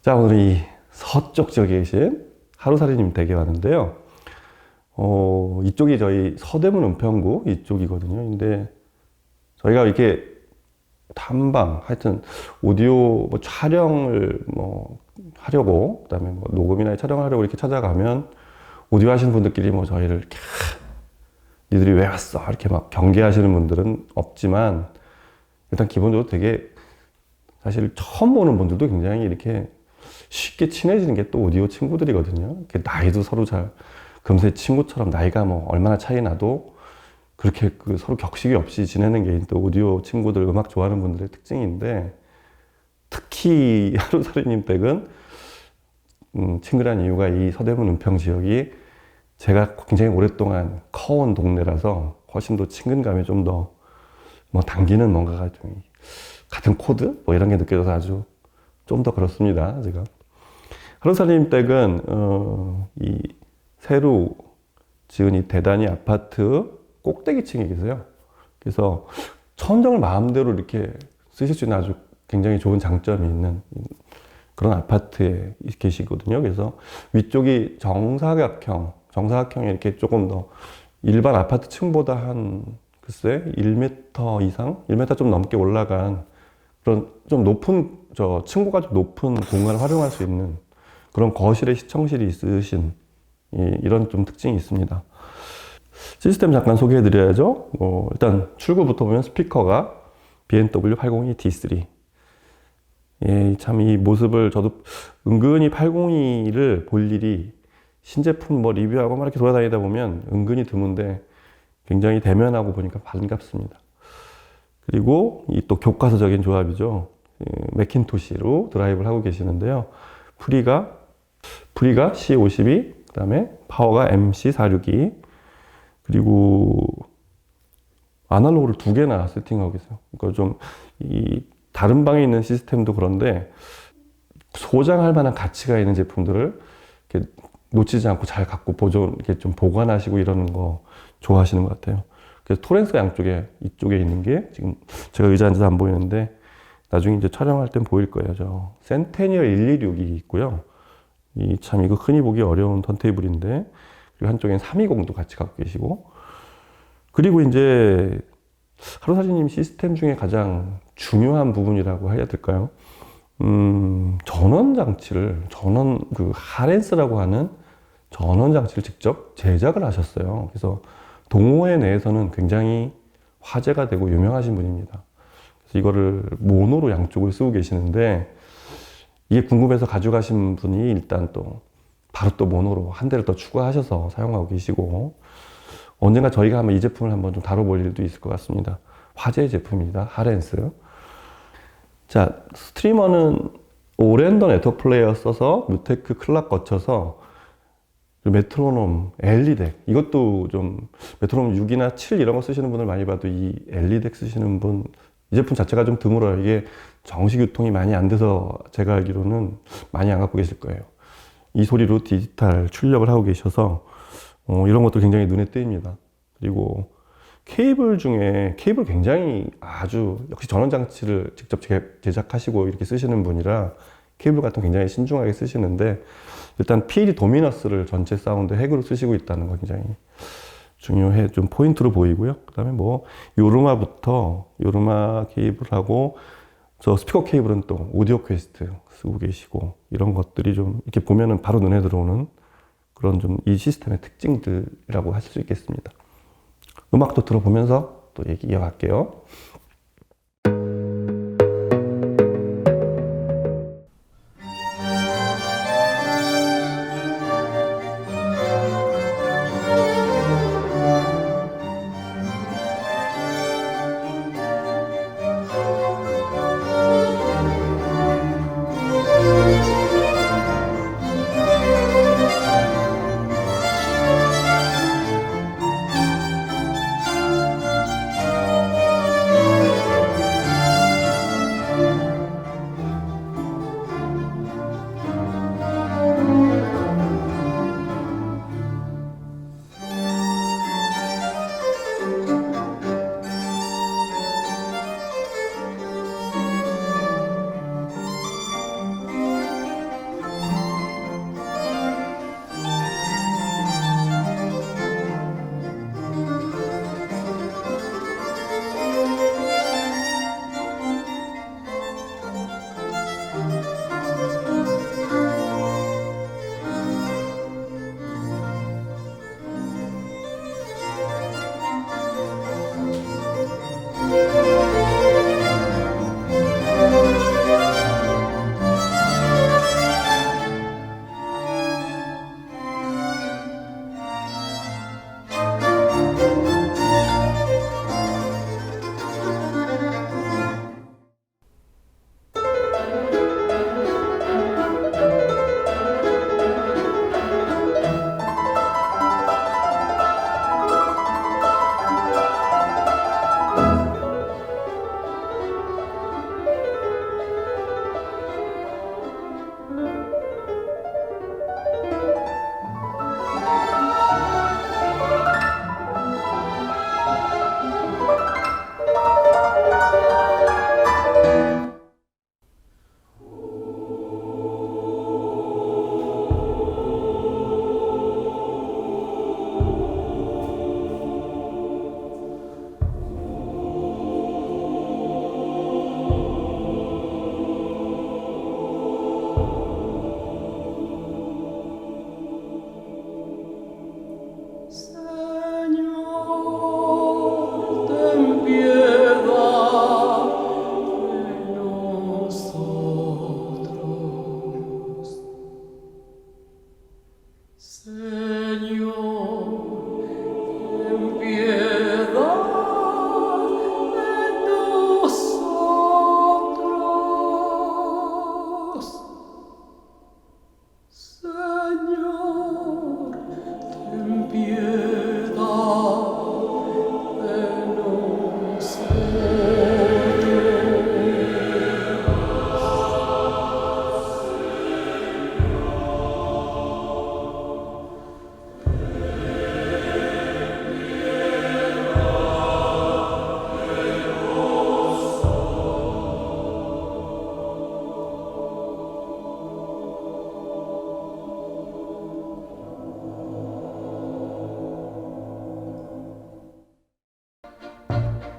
자, 오늘 이 서쪽 지역에 계신 하루살이님 댁에 왔는데요. 이쪽이 저희 서대문 은평구 이쪽이거든요. 근데 저희가 이렇게 탐방, 하여튼 오디오 뭐 촬영을 뭐 하려고, 그다음에 뭐 녹음이나 촬영을 하려고 이렇게 찾아가면 오디오 하시는 분들끼리 뭐 저희를 이렇게 니들이 왜 왔어? 이렇게 막 경계하시는 분들은 없지만, 일단 기본적으로 되게 사실 처음 보는 분들도 굉장히 이렇게 쉽게 친해지는 게 또 오디오 친구들이거든요. 이렇게 나이도 서로 잘, 금세 친구처럼 나이가 뭐 얼마나 차이 나도 그렇게 서로 격식이 없이 지내는 게 또 오디오 친구들, 음악 좋아하는 분들의 특징인데, 특히 하루살이님 댁은 친근한 이유가 이 서대문 은평 지역이 제가 굉장히 오랫동안 커온 동네라서 훨씬 더 친근감이 좀 더 뭐 당기는 뭔가가 좀 같은 코드 뭐 이런 게 느껴져서 아주 좀 더 그렇습니다. 제가 하루살이님 댁은 이 새로 지은 이 대단히 아파트 꼭대기층에 계세요. 그래서 천정을 마음대로 이렇게 쓰실 수 있는 아주 굉장히 좋은 장점이 있는 그런 아파트에 계시거든요. 그래서 위쪽이 정사각형이 이렇게 조금 더 일반 아파트 층보다 한 글쎄 1m 이상, 1m 좀 넘게 올라간 그런 좀 높은 층고가 좀 높은 공간을 활용할 수 있는 그런 거실에 시청실이 있으신 이런 좀 특징이 있습니다. 시스템 잠깐 소개해 드려야죠. 일단 출구부터 보면 스피커가 BMW 802 D3. 예, 참 이 모습을 저도 은근히 802를 볼 일이 신제품 뭐 리뷰하고 막 이렇게 돌아다니다 보면 은근히 드문데 굉장히 대면하고 보니까 반갑습니다. 그리고 이 또 교과서적인 조합이죠. 맥킨토시로 드라이브를 하고 계시는데요. 프리가 C52, 그 다음에 파워가 MC462, 그리고 아날로그를 2개나 세팅하고 계세요. 그러니까 좀 이 다른 방에 있는 시스템도 그런데 소장할 만한 가치가 있는 제품들을 이렇게 놓치지 않고 잘 갖고 이렇게 좀 보관하시고 이러는 거 좋아하시는 것 같아요. 그래서 토렌스가 양쪽에 이쪽에 있는 게 지금 제가 의자 앉아서 안 보이는데 나중에 이제 촬영할 땐 보일 거예요. 저 센테니얼 126이 있고요. 이거 흔히 보기 어려운 턴테이블인데, 그리고 한쪽엔 320도 같이 갖고 계시고, 그리고 이제 하루살이님 시스템 중에 가장 중요한 부분이라고 해야 될까요? 하렌스라고 하는 전원 장치를 직접 제작을 하셨어요. 그래서 동호회 내에서는 굉장히 화제가 되고 유명하신 분입니다. 그래서 이거를 모노로 양쪽을 쓰고 계시는데, 이게 궁금해서 가져가신 분이 일단 바로 또 모노로 한 대를 더 추가하셔서 사용하고 계시고, 언젠가 저희가 한번 이 제품을 한번 좀 다뤄볼 일도 있을 것 같습니다. 화제의 제품입니다. 하렌스. 자, 스트리머는 오랜더 네트워크 플레이어 써서 뮤테크 클락 거쳐서 메트로놈, 엘리덱, 이것도 좀 메트로놈 6이나 7 이런 거 쓰시는 분을 많이 봐도 이 엘리덱 쓰시는 분, 이 제품 자체가 좀 드물어요. 이게 정식 유통이 많이 안 돼서 제가 알기로는 많이 안 갖고 계실 거예요. 이 소리로 디지털 출력을 하고 계셔서 이런 것도 굉장히 눈에 띄입니다. 그리고 케이블 굉장히 역시 전원 장치를 직접 제작하시고 이렇게 쓰시는 분이라 케이블 같은 거 굉장히 신중하게 쓰시는데, 일단 PD 도미너스를 전체 사운드 핵으로 쓰시고 있다는 거 굉장히 중요해, 좀 포인트로 보이고요. 그 다음에 뭐 요르마 케이블하고 저 스피커 케이블은 또 오디오 퀘스트 쓰고 계시고, 이런 것들이 좀 이렇게 보면은 바로 눈에 들어오는 그런 좀 이 시스템의 특징들이라고 할 수 있겠습니다. 음악도 들어보면서 또 얘기 이어갈게요.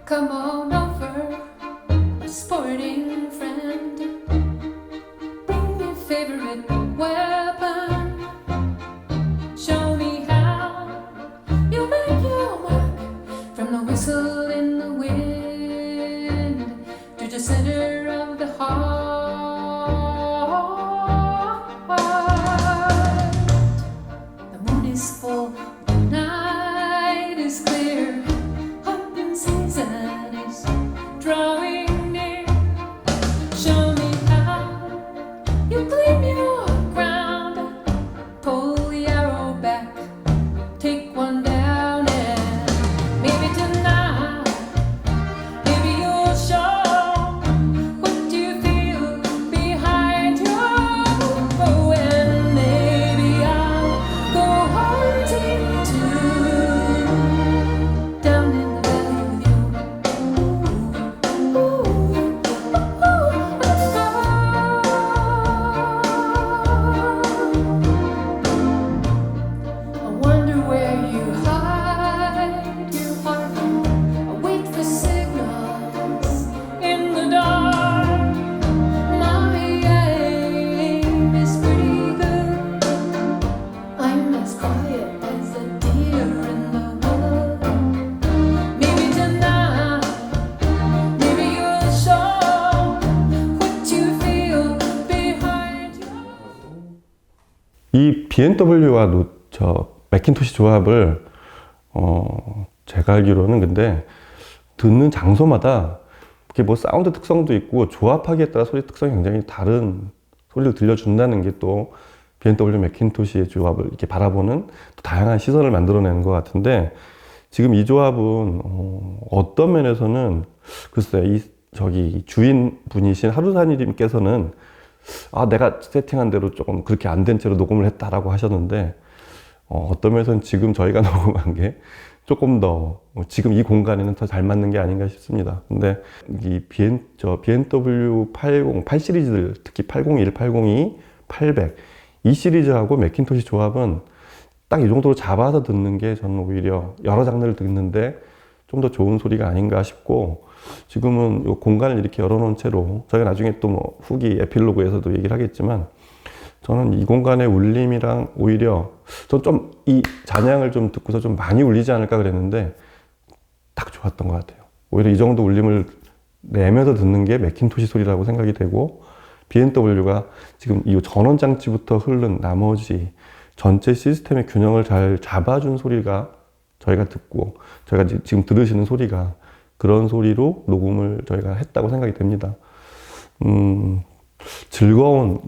Come on over, my sporting friend. Bring your favorite weapon. Show me how you make your mark. From the whistle in the wind to the center of the heart. The moon is full, the night is clear. Hunting season is drawing near. Show me how you claim your ground. Pull the arrow back, take one down, and maybe tonight, maybe you'll show what you feel behind your bow. And maybe I'll go hunting too, down in the valley with you. Ooh, ooh, ooh, I wonder where you hide your heart. I wait for signals in the dark. My aim is pretty good. I'm as quiet as a deer in the wood. Maybe tonight, maybe you'll show what you feel behind your. 이 BMW와 저 맥킨토시 조합을 제가 알기로는 근데 듣는 장소마다 이렇게 뭐 사운드 특성도 있고 조합하기에 따라 소리 특성이 굉장히 다른 소리를 들려준다는 게 또 BMW 맥킨토시의 조합을 이렇게 바라보는 또 다양한 시선을 만들어내는 것 같은데, 지금 이 조합은 어떤 면에서는 글쎄 저기 주인분이신 하루사님께서는 내가 세팅한 대로 조금 그렇게 안 된 채로 녹음을 했다라고 하셨는데, 어떤 면에서는 지금 저희가 녹음한 게 조금 더 지금 이 공간에는 더 잘 맞는 게 아닌가 싶습니다. 근데 이 BMW 8 시리즈들, 특히 801, 802, 800 이 시리즈하고 맥킨토시 조합은 딱 이 정도로 잡아서 듣는 게 저는 오히려 여러 장르를 듣는데 좀 더 좋은 소리가 아닌가 싶고, 지금은 이 공간을 이렇게 열어놓은 채로 저희가 나중에 또 뭐 후기 에필로그에서도 얘기를 하겠지만, 저는 이 공간의 울림이랑 오히려 전 좀 이 잔향을 좀 듣고서 좀 많이 울리지 않을까 그랬는데 딱 좋았던 것 같아요. 오히려 이 정도 울림을 내면서 듣는 게 맥킨토시 소리라고 생각이 되고, BMW가 지금 이 전원 장치부터 흐른 나머지 전체 시스템의 균형을 잘 잡아준 소리가 저희가 듣고, 저희가 지금 들으시는 소리가 그런 소리로 녹음을 저희가 했다고 생각이 됩니다. 즐거운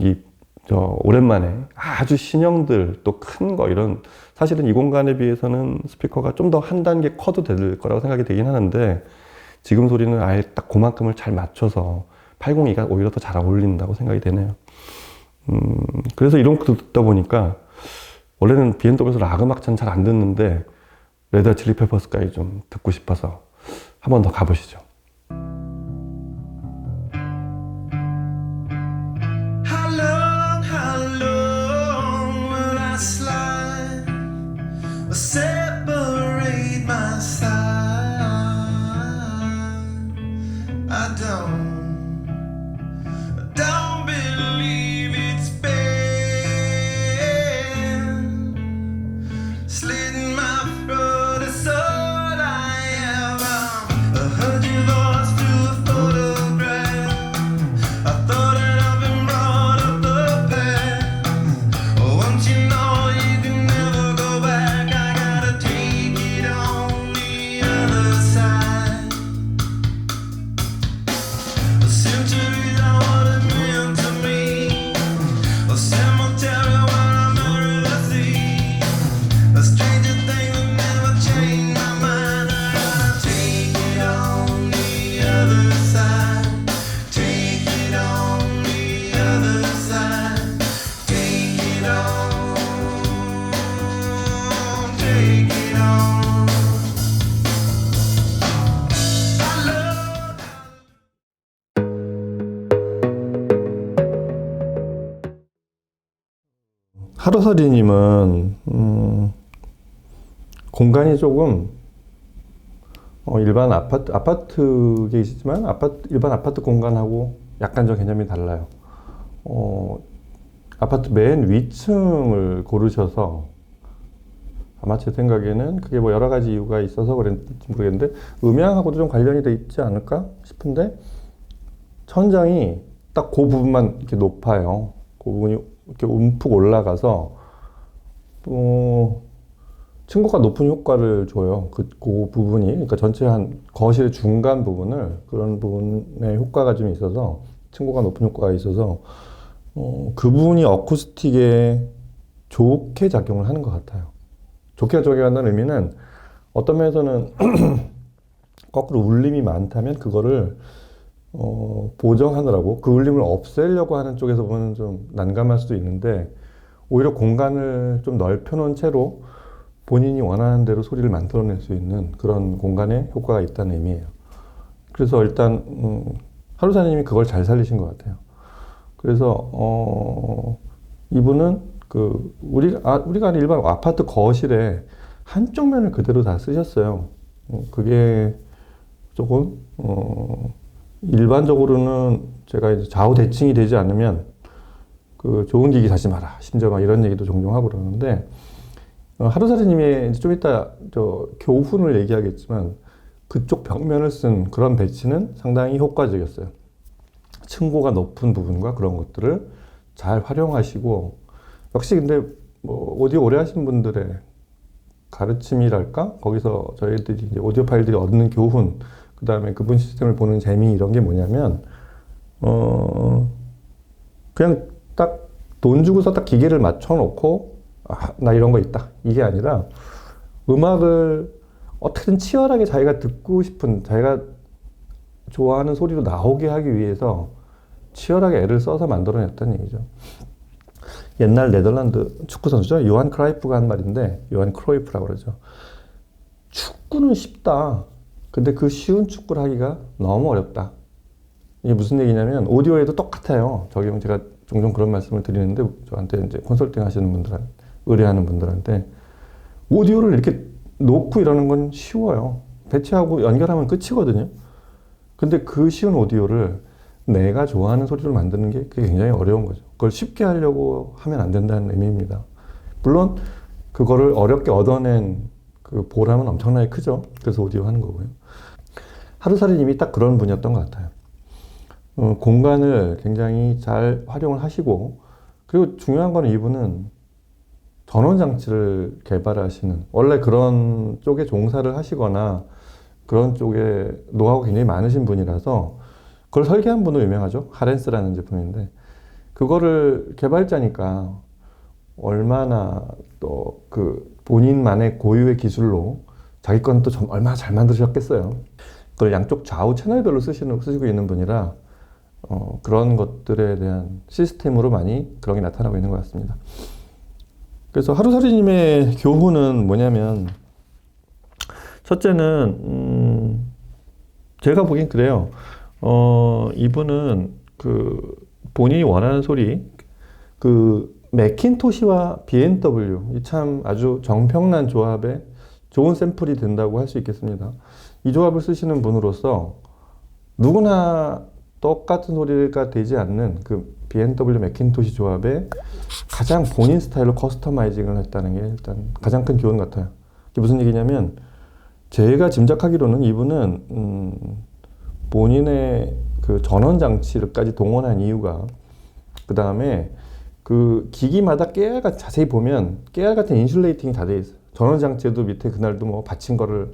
오랜만에 아주 신형들 또 큰 거, 이런 사실은 이 공간에 비해서는 스피커가 좀 더 한 단계 커도 될 거라고 생각이 되긴 하는데, 지금 소리는 아예 딱 그만큼을 잘 맞춰서 802가 오히려 더 잘 어울린다고 생각이 되네요. 그래서 이런 거 듣다 보니까 원래는 BMW에서 락 음악은 잘 안 듣는데 레드 핫 칠리 페퍼스까지 좀 듣고 싶어서 한 번 더 가보시죠. Separate my side. I don't believe it's been slitting my throat. It's all I am. I heard your voice through a photograph. I thought that I've been brought up the past. Once you know you can never go back. I gotta take it on the other side. Centuries are what it meant to me. A cemetery where I buried the sea. A stranger thing that never changed my mind. I gotta take it on the other side. Take it on the other side. Take it on. Take it on. I love. 하루살이님은 공간이 조금 일반 아파트 계시지만 일반 아파트 공간하고 약간 좀 개념이 달라요. 아파트 맨 위층을 고르셔서 아마 제 생각에는 그게 뭐 여러 가지 이유가 있어서 그랬는지 모르겠는데 음향하고도 좀 관련이 돼 있지 않을까 싶은데 천장이 딱 그 부분만 이렇게 높아요. 그 부분이 이렇게 움푹 올라가서 층고가 높은 효과를 줘요. 그 부분이 그러니까 전체 한 거실의 중간 부분을 그런 부분에 효과가 좀 있어서 층고가 높은 효과가 있어서 그 부분이 어쿠스틱에 좋게 작용을 하는 것 같아요. 좋게 작용한다는 의미는 어떤 면에서는 거꾸로 울림이 많다면 그거를 보정하느라고 그 울림을 없애려고 하는 쪽에서 보면 좀 난감할 수도 있는데 오히려 공간을 좀 넓혀놓은 채로 본인이 원하는 대로 소리를 만들어낼 수 있는 그런 공간에 효과가 있다는 의미예요. 그래서 일단 하루사님이 그걸 잘 살리신 것 같아요. 그래서 이분은 우리가 아는 일반 아파트 거실에 한쪽 면을 그대로 다 쓰셨어요. 그게 조금 일반적으로는 제가 이제 좌우 대칭이 되지 않으면 그 좋은 기기 사지 마라. 심지어 막 이런 얘기도 종종 하고 그러는데 하루살이님이 좀 이따 교훈을 얘기하겠지만 그쪽 벽면을 쓴 그런 배치는 상당히 효과적이었어요. 층고가 높은 부분과 그런 것들을 잘 활용하시고 역시 근데 뭐 오디오 오래 하신 분들의 가르침이랄까? 거기서 저희들이 이제 오디오 파일들이 얻는 교훈, 그 다음에 그분 시스템을 보는 재미 이런 게 뭐냐면 그냥 딱 돈 주고서 딱 기계를 맞춰놓고 나 이런 거 있다 이게 아니라 음악을 어떻게든 치열하게 자기가 듣고 싶은 자기가 좋아하는 소리로 나오게 하기 위해서 치열하게 애를 써서 만들어냈다는 얘기죠. 옛날 네덜란드 축구 선수죠. 요한 크라이프가 한 말인데 요한 크로이프라고 그러죠. 축구는 쉽다. 근데 그 쉬운 축구를 하기가 너무 어렵다. 이게 무슨 얘기냐면 오디오에도 똑같아요. 제가 종종 그런 말씀을 드리는데 저한테 이제 컨설팅 하시는 분들한테 의뢰하는 분들한테 오디오를 이렇게 놓고 이러는 건 쉬워요. 배치하고 연결하면 끝이거든요. 근데 그 쉬운 오디오를 내가 좋아하는 소리로 만드는 게 그게 굉장히 어려운 거죠. 그걸 쉽게 하려고 하면 안 된다는 의미입니다. 물론 그거를 어렵게 얻어낸 그 보람은 엄청나게 크죠. 그래서 오디오 하는 거고요. 하루살이님이 딱 그런 분이었던 것 같아요. 공간을 굉장히 잘 활용을 하시고 그리고 중요한 거는 이분은 전원장치를 개발하시는 원래 그런 쪽에 종사를 하시거나 그런 쪽에 노하우가 굉장히 많으신 분이라서 그걸 설계한 분으로 유명하죠. 하렌스라는 제품인데 그거를 개발자니까 얼마나 또 그 본인만의 고유의 기술로 자기 건 또 얼마나 잘 만드셨겠어요. 그걸 양쪽 좌우 채널별로 쓰시고 있는 분이라 그런 것들에 대한 시스템으로 많이 그런 게 나타나고 있는 것 같습니다. 그래서 하루살이님의 교훈은 뭐냐면 첫째는 제가 보기엔 그래요. 이분은 그 본인이 원하는 소리 그 맥킨토시와 BMW 이 참 아주 정평난 조합의 좋은 샘플이 된다고 할 수 있겠습니다. 이 조합을 쓰시는 분으로서 누구나 똑같은 소리가 되지 않는 그 BMW 맥킨토시 조합에 가장 본인 스타일로 커스터마이징을 했다는 게 일단 가장 큰 교훈 같아요. 이게 무슨 얘기냐면 제가 짐작하기로는 이분은 본인의 그 전원 장치를까지 동원한 이유가 그 다음에 그 기기마다 깨알같이 자세히 보면 깨알 같은 인슐레이팅이 다 돼 있어요. 전원 장치에도 밑에 그날도 뭐 받친 그걸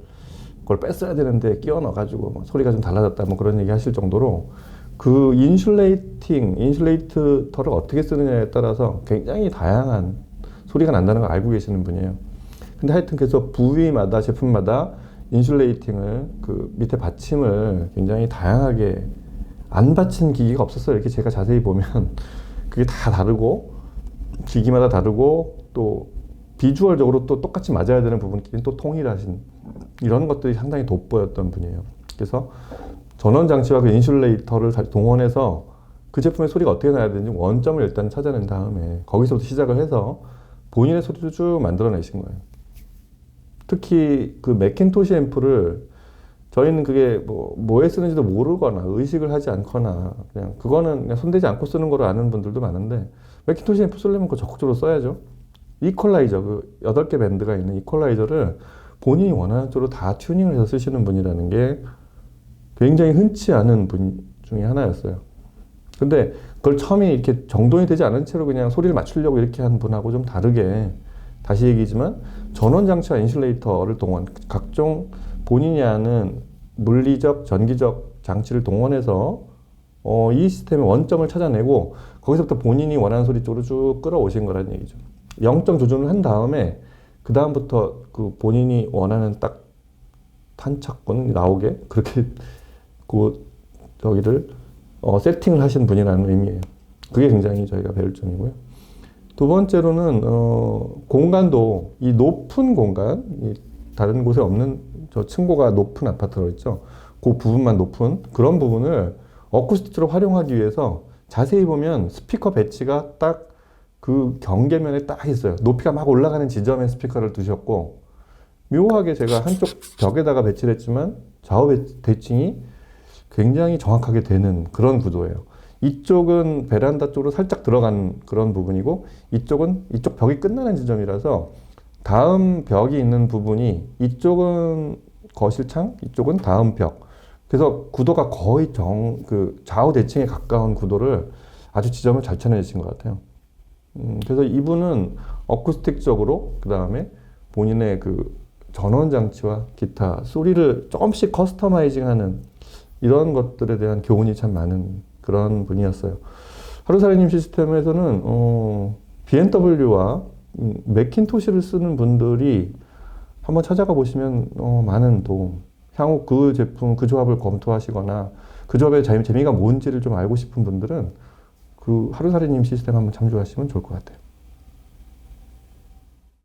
뺐어야 되는데 끼워 넣어가지고 뭐 소리가 좀 달라졌다 뭐 그런 얘기 하실 정도로 그 인슐레이터를 어떻게 쓰느냐에 따라서 굉장히 다양한 소리가 난다는 걸 알고 계시는 분이에요. 근데 하여튼 그래서 부위마다 제품마다 인슐레이팅을 그 밑에 받침을 굉장히 다양하게 안 받친 기기가 없었어요. 이렇게 제가 자세히 보면 그게 다 다르고 기기마다 다르고 또 비주얼적으로 또 똑같이 맞아야 되는 부분끼리는 또 통일하신 이런 것들이 상당히 돋보였던 분이에요. 그래서 전원 장치와 그 인슐레이터를 동원해서 그 제품의 소리가 어떻게 나야 되는지 원점을 일단 찾아낸 다음에 거기서부터 시작을 해서 본인의 소리를 쭉 만들어내신 거예요. 특히 그 맥킨토시 앰프를 저희는 그게 뭐에 쓰는지도 모르거나 의식을 하지 않거나 그냥 그거는 그냥 손대지 않고 쓰는 거로 아는 분들도 많은데 맥킨토시 앰프 쓰려면 그거 적극적으로 써야죠. 이퀄라이저, 그 8개 밴드가 있는 이퀄라이저를 본인이 원하는 쪽으로 다 튜닝을 해서 쓰시는 분이라는 게 굉장히 흔치 않은 분 중에 하나였어요. 근데 그걸 처음에 이렇게 정돈이 되지 않은 채로 그냥 소리를 맞추려고 이렇게 한 분하고 좀 다르게 다시 얘기지만 전원 장치와 인슐레이터를 동원, 각종 본인이 아는 물리적, 전기적 장치를 동원해서 이 시스템의 원점을 찾아내고 거기서부터 본인이 원하는 소리 쪽으로 쭉 끌어오신 거라는 얘기죠. 0점 조준을 한 다음에 그 다음부터 그 본인이 원하는 딱 탄착권 나오게 그렇게 그 저기를 세팅을 하신 분이라는 의미예요. 그게 굉장히 저희가 배울 점이고요. 두 번째로는 공간도 이 높은 공간, 다른 곳에 없는 저 층고가 높은 아파트로 있죠. 그 부분만 높은 그런 부분을 어쿠스틱으로 활용하기 위해서 자세히 보면 스피커 배치가 딱 그 경계면에 딱 있어요. 높이가 막 올라가는 지점에 스피커를 두셨고 묘하게 제가 한쪽 벽에다가 배치를 했지만 좌우 대칭이 굉장히 정확하게 되는 그런 구도예요. 이쪽은 베란다 쪽으로 살짝 들어간 그런 부분이고 이쪽은 이쪽 벽이 끝나는 지점이라서 다음 벽이 있는 부분이 이쪽은 거실창, 이쪽은 다음 벽. 그래서 구도가 거의 그 좌우 대칭에 가까운 구도를 아주 지점을 잘 찾아내신 것 같아요. 그래서 이분은 어쿠스틱적으로 그 다음에 본인의 그 전원 장치와 기타 소리를 조금씩 커스터마이징하는 이런 것들에 대한 교훈이 참 많은 그런 분이었어요. 하루살이님 시스템에서는 BMW와 맥킨토시를 쓰는 분들이 한번 찾아가 보시면 많은 도움, 향후 그 제품, 그 조합을 검토하시거나 그 조합의 재미가 뭔지를 좀 알고 싶은 분들은 그 하루살이님 시스템 한번 참조하시면 좋을 것 같아요.